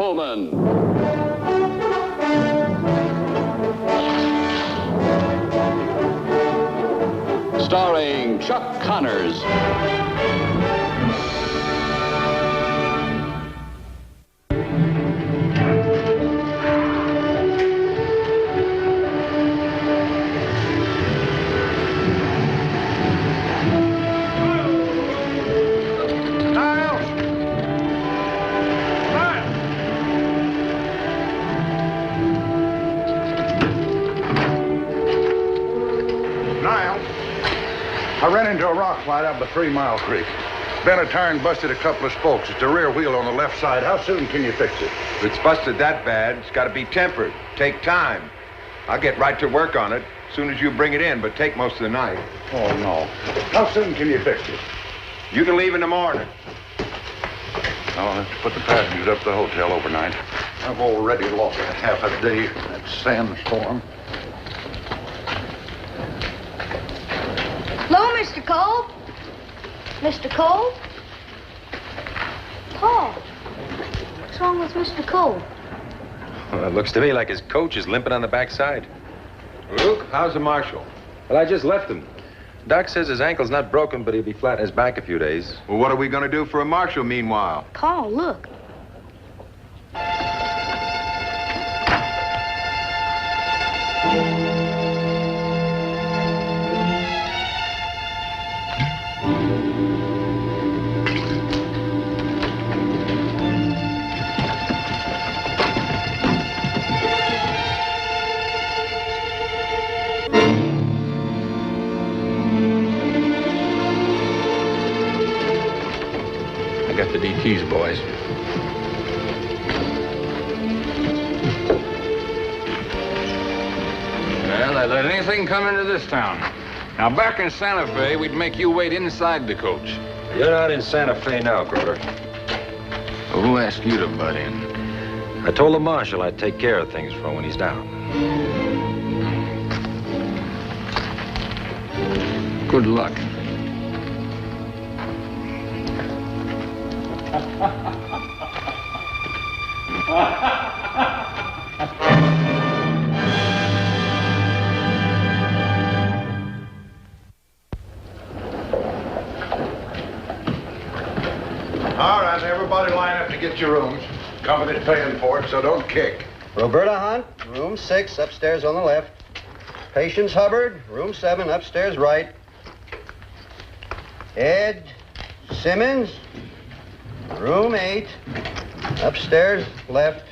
gentlemen, starring Chuck Connors. I ran into a rock slide up the 3 Mile Creek. Bent a tire and busted a couple of spokes. It's the rear wheel on the left side. How soon can you fix it? If it's busted that bad, it's got to be tempered. Take time. I'll get right to work on it as soon as you bring it in, but take most of the night. Oh, no. How soon can you fix it? You can leave in the morning. I'll have to put the passengers up to the hotel overnight. I've already lost half a day in that sandstorm. Hello, Mr. Cole? Mr. Cole? Paul, what's wrong with Mr. Cole? Well, it looks to me like his coach is limping on the backside. Luke, how's the marshal? Well, I just left him. Doc says his ankle's not broken, but he'll be flat on his back a few days. Well, what are we going to do for a marshal meanwhile? Paul, look. Got the DTs, boys. Well, I let anything come into this town. Now, back in Santa Fe, we'd make you wait inside the coach. You're not in Santa Fe now, Grover. Well, who asked you to butt in? I told the marshal I'd take care of things for him when he's down. Good luck. All right, everybody line up to get your rooms. Company's paying for it, so don't kick. Roberta Hunt, room 6, upstairs on the left. Patience Hubbard, room 7, upstairs right. Ed Simmons, room 8, upstairs left.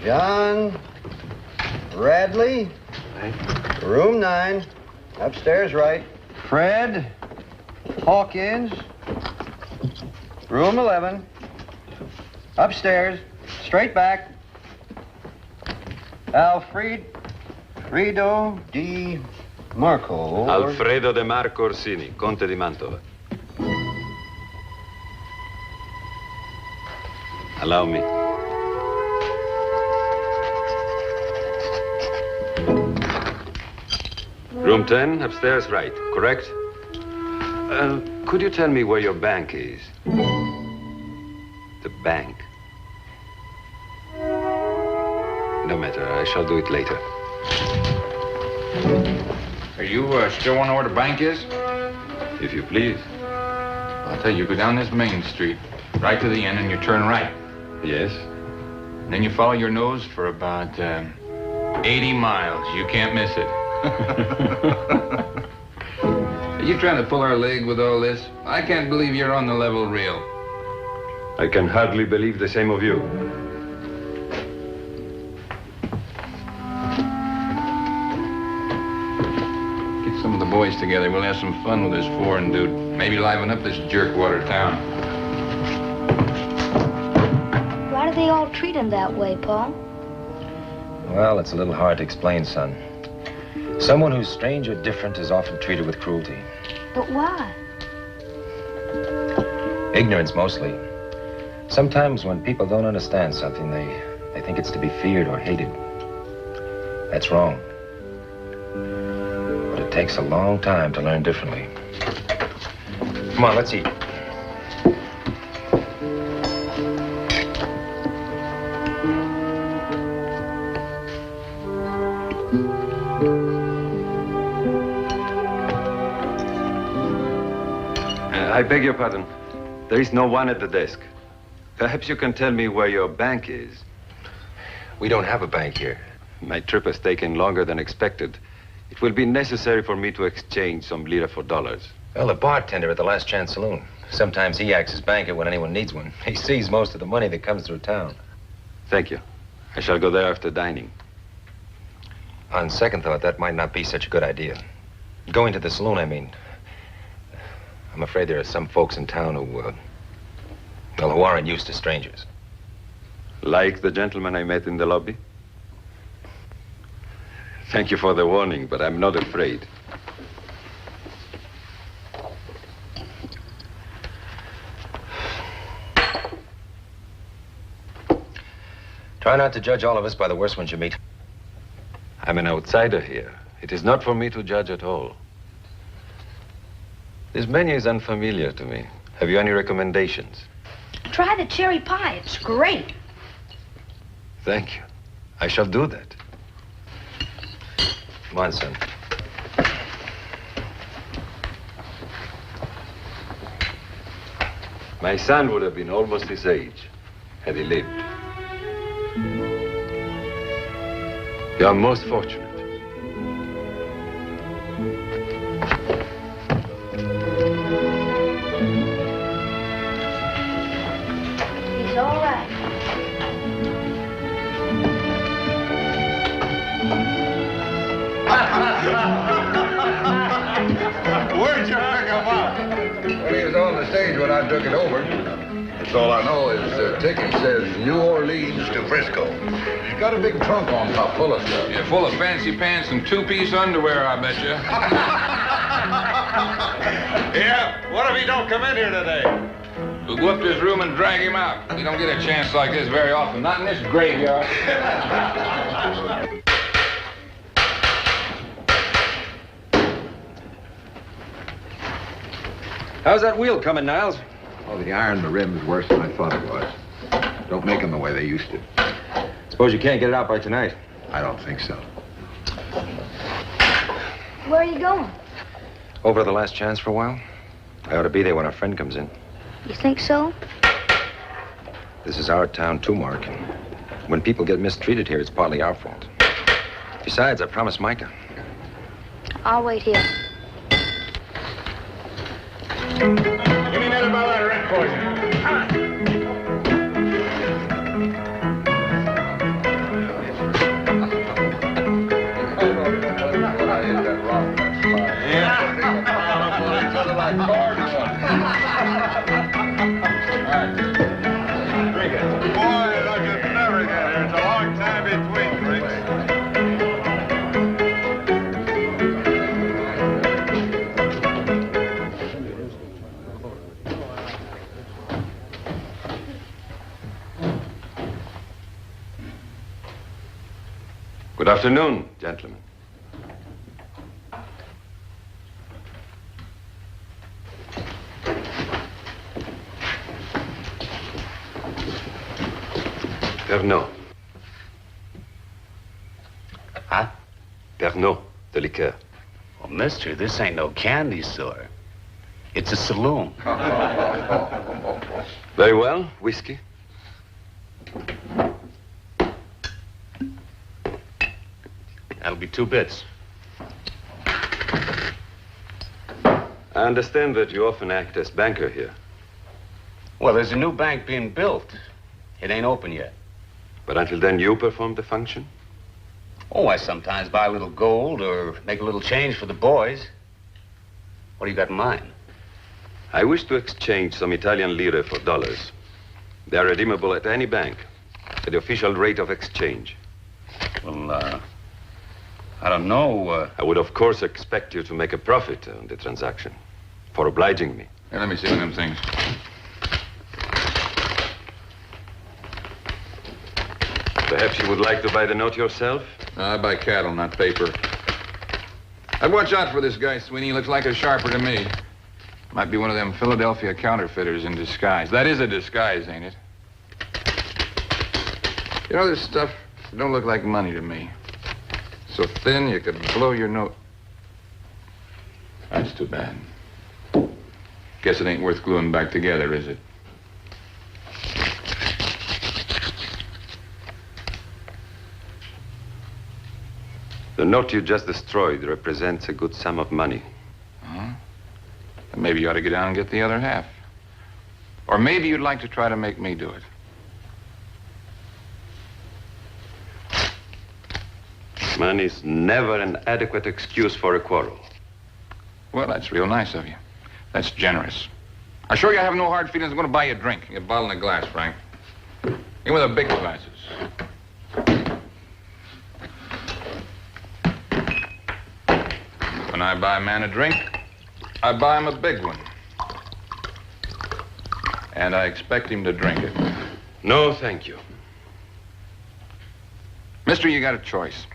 John Bradley, room 9, upstairs right. Fred Hawkins, room 11, upstairs, straight back. Alfredo Di Marco. Alfredo De Marco Orsini, Conte di Mantova. Allow me. Room 10, upstairs right, correct? Could you tell me where your bank is? The bank? No matter, I shall do it later. Are you still wondering where the bank is? If you please. I'll tell you, go down this main street, right to the end, and you turn right. Yes? And then you follow your nose for about 80 miles. You can't miss it. Are you trying to pull our leg with all this? I can't believe you're on the level reel. I can hardly believe the same of you. Get some of the boys together. We'll have some fun with this foreign dude. Maybe liven up this jerkwater town. Why do they all treat him that way, Paul? Well, it's a little hard to explain, son. Someone who's strange or different is often treated with cruelty. But why? Ignorance, mostly. Sometimes when people don't understand something, they think it's to be feared or hated. That's wrong. But it takes a long time to learn differently. Come on, let's eat. I beg your pardon. There is no one at the desk. Perhaps you can tell me where your bank is. We don't have a bank here. My trip has taken longer than expected. It will be necessary for me to exchange some lira for dollars. Well, the bartender at the Last Chance Saloon. Sometimes he acts as banker when anyone needs one. He sees most of the money that comes through town. Thank you. I shall go there after dining. On second thought, that might not be such a good idea. Going to the saloon, I mean. I'm afraid there are some folks in town who aren't used to strangers. Like the gentleman I met in the lobby? Thank you for the warning, but I'm not afraid. Try not to judge all of us by the worst ones you meet. I'm an outsider here. It is not for me to judge at all. This menu is unfamiliar to me. Have you any recommendations? Try the cherry pie. It's great. Thank you. I shall do that. Come on, son. My son would have been almost his age had he lived. You are most fortunate. He's all right. Where'd you pick him up? Well, he was on the stage when I took it over. That's all I know is the ticket says New Orleans to Frisco. He's got a big trunk on top full of stuff. Yeah, full of fancy pants and two-piece underwear, I bet you. Yeah, what if he don't come in here today? We'll go up to his room and drag him out. We don't get a chance like this very often. Not in this graveyard. How's that wheel coming, Niles? Oh, the iron in the rim is worse than I thought it was. Don't make them the way they used to. Suppose you can't get it out by tonight. I don't think so. Where are you going? Over to the Last Chance for a while? I ought to be there when our friend comes in. You think so? This is our town, too, Mark. When people get mistreated here, it's partly our fault. Besides, I promised Micah. I'll wait here. Give me another bottle of red poison. Boy, I could never get here. It's a long time between drinks. Good afternoon, gentlemen. Pernod. Huh? Pernod, the liqueur. Well, mister, this ain't no candy store. It's a saloon. Very well. Whiskey? That'll be 2 bits. I understand that you often act as banker here. Well, there's a new bank being built. It ain't open yet. But until then, you perform the function? Oh, I sometimes buy a little gold or make a little change for the boys. What do you got in mind? I wish to exchange some Italian lire for dollars. They are redeemable at any bank at the official rate of exchange. Well, I don't know. I would, of course, expect you to make a profit on the transaction for obliging me. Hey, let me see one of them things. Perhaps you would like to buy the note yourself? I buy cattle, not paper. I'd watch out for this guy, Sweeney. He looks like a sharper to me. Might be one of them Philadelphia counterfeiters in disguise. That is a disguise, ain't it? You know, this stuff don't look like money to me. So thin, you could blow your nose. That's too bad. Guess it ain't worth gluing back together, is it? The note you just destroyed represents a good sum of money. Huh? Maybe you ought to get down and get the other half. Or maybe you'd like to try to make me do it. Money's never an adequate excuse for a quarrel. Well, that's real nice of you. That's generous. I assure you I have no hard feelings. I'm going to buy you a drink. A bottle and a glass, Frank. In with the big glasses. When I buy a man a drink, I buy him a big one. And I expect him to drink it. No, thank you. Mister, you got a choice.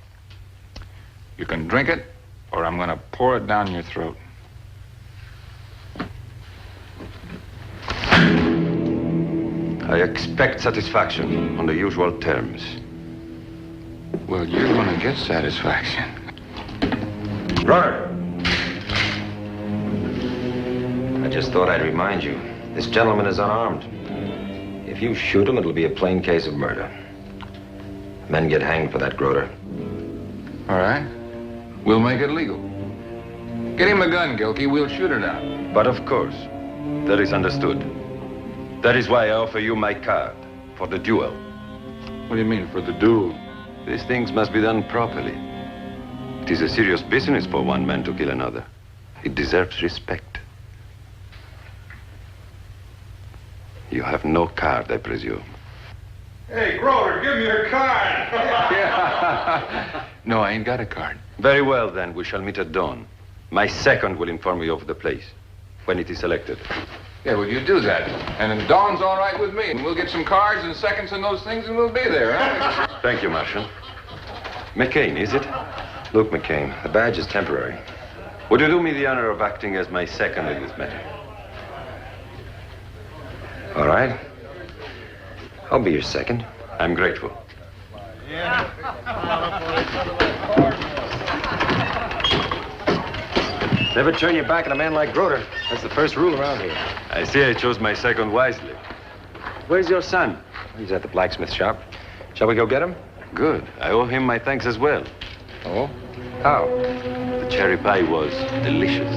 You can drink it, or I'm going to pour it down your throat. I expect satisfaction on the usual terms. Well, you're going to get satisfaction. Brother! I just thought I'd remind you. This gentleman is unarmed. If you shoot him, it'll be a plain case of murder. Men get hanged for that, Groder. All right. We'll make it legal. Get him a gun, Gilkey. We'll shoot it out. But of course, that is understood. That is why I offer you my card for the duel. What do you mean, for the duel? These things must be done properly. It is a serious business for one man to kill another. It deserves respect. You have no card, I presume. Hey, Grover, give me your card. Yeah. No, I ain't got a card. Very well, then. We shall meet at dawn. My second will inform you of the place when it is selected. Yeah, well, you do that. And then Dawn's all right with me. And we'll get some cards and seconds and those things, and we'll be there, huh? Thank you, Marshal. McCain, is it? Look, McCain, the badge is temporary. Would you do me the honor of acting as my second in this matter? All right. I'll be your second. I'm grateful. Never turn your back on a man like Groder. That's the first rule around here. I see I chose my second wisely. Where's your son? He's at the blacksmith shop. Shall we go get him? Good. I owe him my thanks as well. Oh? How? The cherry pie was delicious.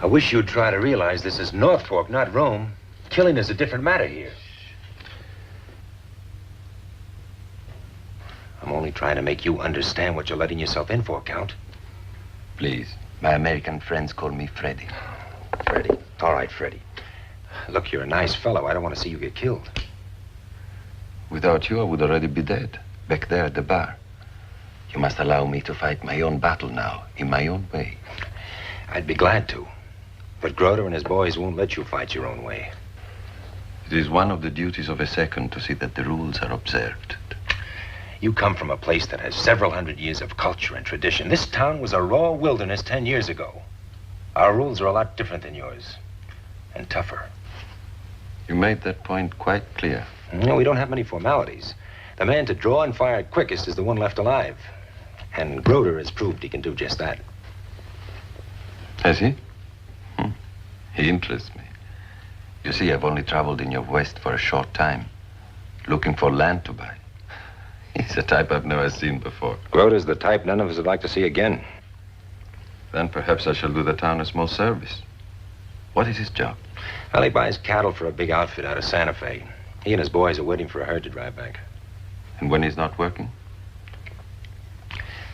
I wish you'd try to realize this is North Fork, not Rome. Killing is a different matter here. I'm only trying to make you understand what you're letting yourself in for, Count. Please. My American friends call me Freddy. Freddie. All right, Freddie. Look, you're a nice fellow. I don't want to see you get killed. Without you, I would already be dead, back there at the bar. You must allow me to fight my own battle now, in my own way. I'd be glad to. But Groder and his boys won't let you fight your own way. It is one of the duties of a second to see that the rules are observed. You come from a place that has several hundred years of culture and tradition. This town was a raw wilderness 10 years ago. Our rules are a lot different than yours. And tougher. You made that point quite clear. No, we don't have many formalities. The man to draw and fire quickest is the one left alive. And Groder has proved he can do just that. Has he? He interests me. You see, I've only traveled in your west for a short time, looking for land to buy. He's a type I've never seen before. Groder's the type none of us would like to see again. Then perhaps I shall do the town a small service. What is his job? Well, he buys cattle for a big outfit out of Santa Fe. He and his boys are waiting for a herd to drive back. And when he's not working?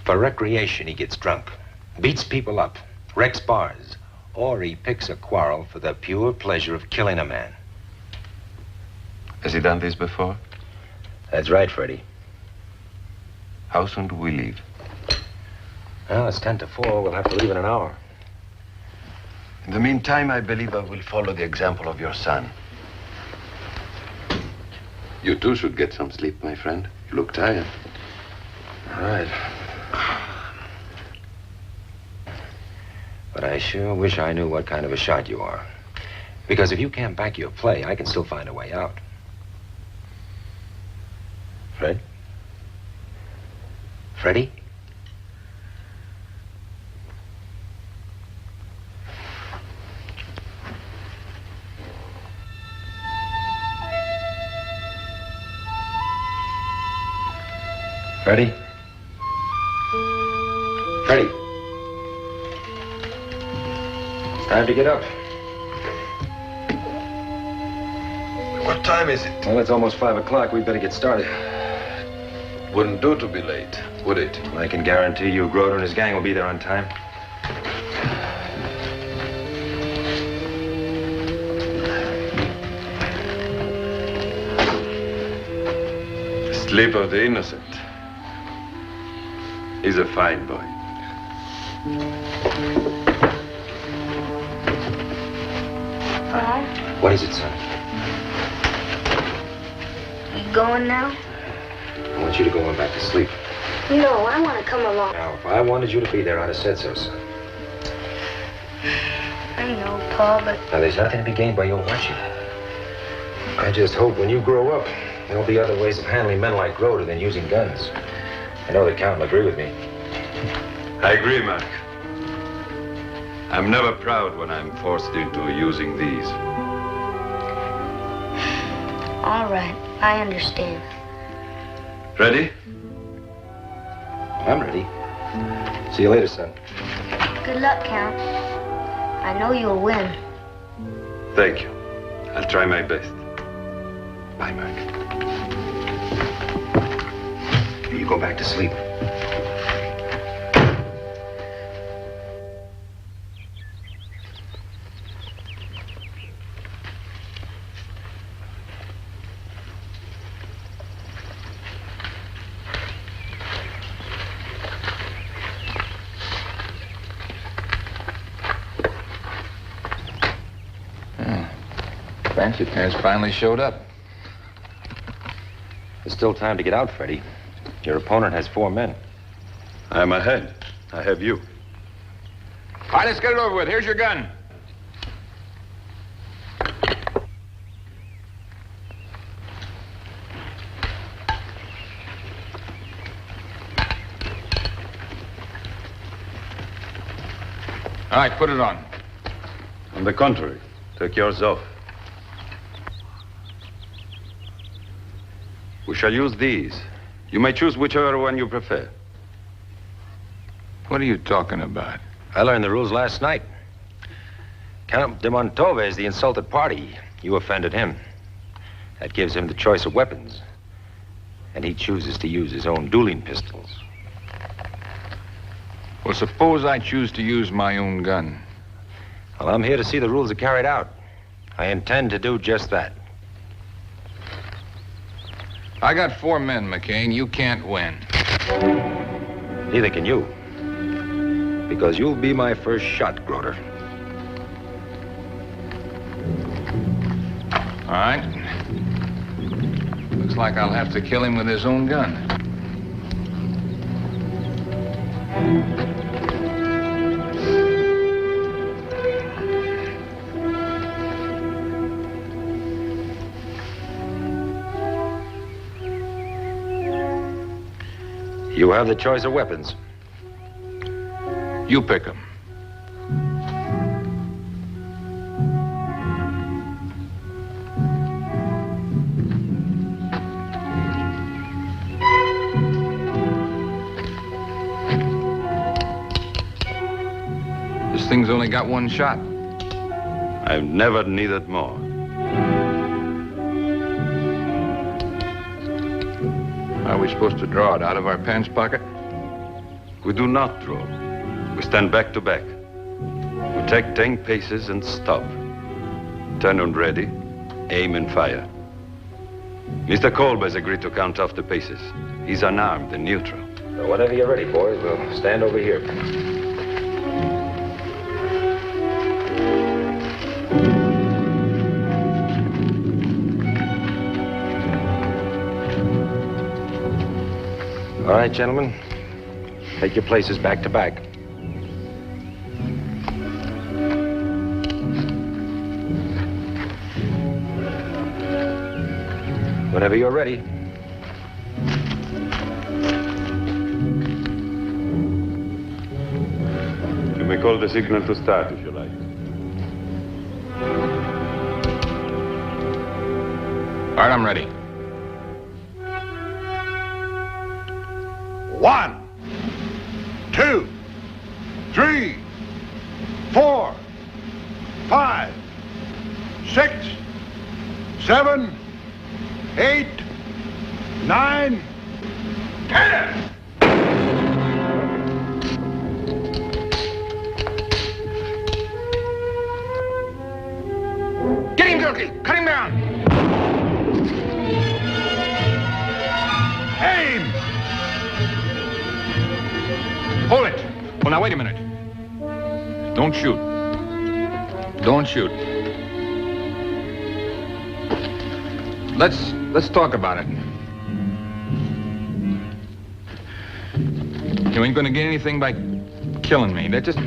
For recreation, he gets drunk, beats people up, wrecks bars, or he picks a quarrel for the pure pleasure of killing a man. Has he done this before? That's right, Freddie. How soon do we leave? Well, it's 10 to 4. We'll have to leave in an hour. In the meantime, I believe I will follow the example of your son. You too should get some sleep, my friend. You look tired. All right. I sure wish I knew what kind of a shot you are. Because if you can't back your play, I can still find a way out. Fred? Freddie? Freddie? Freddie? It's time to get up. What time is it? Well, it's almost 5 o'clock. We'd better get started. Wouldn't do to be late, would it? I can guarantee you Groder and his gang will be there on time. Sleep of the innocent. He's a fine boy. What is it, son? You going now? I want you to go on back to sleep. No, I want to come along. Now, if I wanted you to be there, I'd have said so, son. I know, Pa, but Now, there's nothing to be gained by your watching. I just hope when you grow up, there'll be other ways of handling men like Groder than using guns. I know the Count will agree with me. I agree, Mark. I'm never proud when I'm forced into using these. all right. I understand. Ready? I'm ready. See you later, son. Good luck, Count. I know you'll win. Thank you. I'll try my best. Bye, Mark. You go back to sleep. Fancy pants finally showed up. There's still time to get out, Freddie. Your opponent has 4 men. I'm ahead. I have you. All right, let's get it over with. Here's your gun. All right, put it on. On the contrary, take yours off. We shall use these. You may choose whichever one you prefer. What are you talking about? I learned the rules last night. Count de Montove is the insulted party. You offended him. That gives him the choice of weapons. And he chooses to use his own dueling pistols. Well, suppose I choose to use my own gun. Well, I'm here to see the rules are carried out. I intend to do just that. I got 4 men, McCain. You can't win. Neither can you. Because you'll be my first shot, Groder. All right. Looks like I'll have to kill him with his own gun. You have the choice of weapons. You pick them. This thing's only got 1 shot. I've never needed more. Are we supposed to draw it out of our pants pocket? We do not draw. We stand back to back. We take 10 paces and stop. Turn on ready, aim and fire. Mr. Kolb has agreed to count off the paces. He's unarmed and neutral. So whenever you're ready, boys, we'll stand over here. All right, gentlemen. Take your places back to back. Whenever you're ready. You may call the signal to start if you like. All right, I'm ready. 1, 2, 3, 4, 5, 6, 7, 8, 9, 10. Get him, Gilkey! Cut him down! Aim! Hold it! Well, now, wait a minute. Don't shoot. Don't shoot. Let's talk about it. You ain't gonna get anything by killing me. Just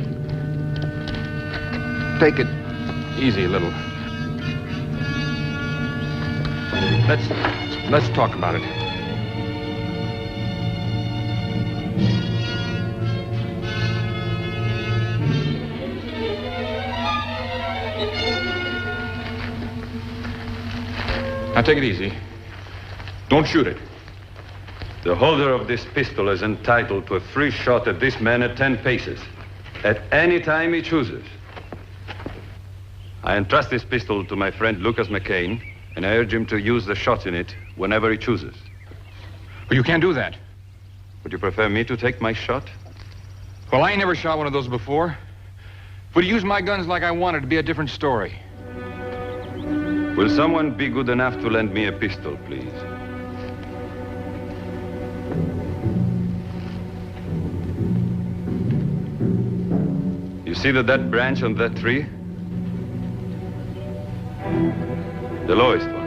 take it easy a little. Let's talk about it. Now take it easy. Don't shoot it. The holder of this pistol is entitled to a free shot at this man at 10 paces, at any time he chooses. I entrust this pistol to my friend Lucas McCain, and I urge him to use the shots in it whenever he chooses. But you can't do that. Would you prefer me to take my shot? Well, I ain't never shot one of those before. If we'd used my guns like I wanted, it'd be a different story. Will someone be good enough to lend me a pistol, please? You see that branch on that tree? The lowest one.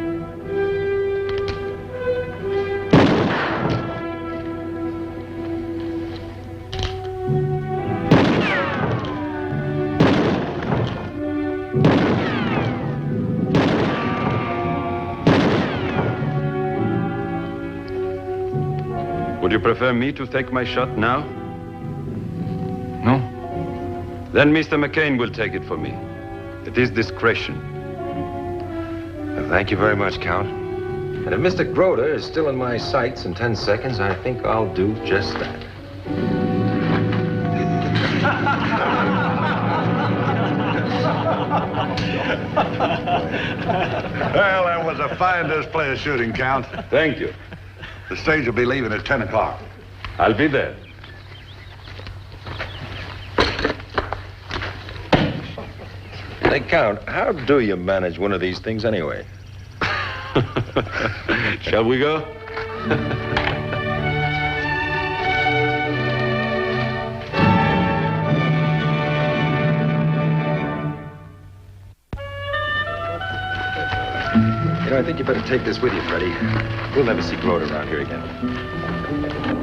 Would you prefer me to take my shot now? No? Then Mr. McCain will take it for me. At his discretion. Well, thank you very much, Count. And if Mr. Groder is still in my sights in 10 seconds, I think I'll do just that. Well, that was a fine display of shooting, Count. Thank you. The stage will be leaving at 10 o'clock. I'll be there. Hey, Count, how do you manage one of these things anyway? Shall we go? You know, I think you better take this with you, Freddie. We'll never see Groder around here again.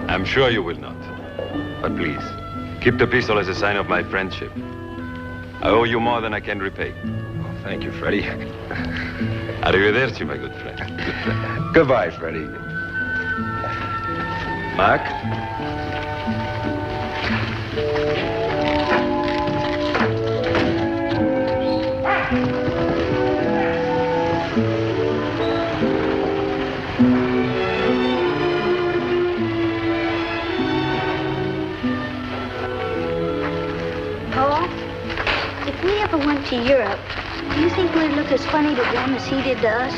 I'm sure you will not. But please, keep the pistol as a sign of my friendship. I owe you more than I can repay. Oh, thank you, Freddie. Arrivederci, my good friend. Goodbye, Freddie. Mark? Paul, if we ever went to Europe, do you think we'd look as funny to them as he did to us?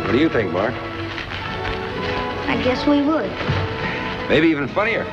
What do you think, Mark? I guess we would. Maybe even funnier.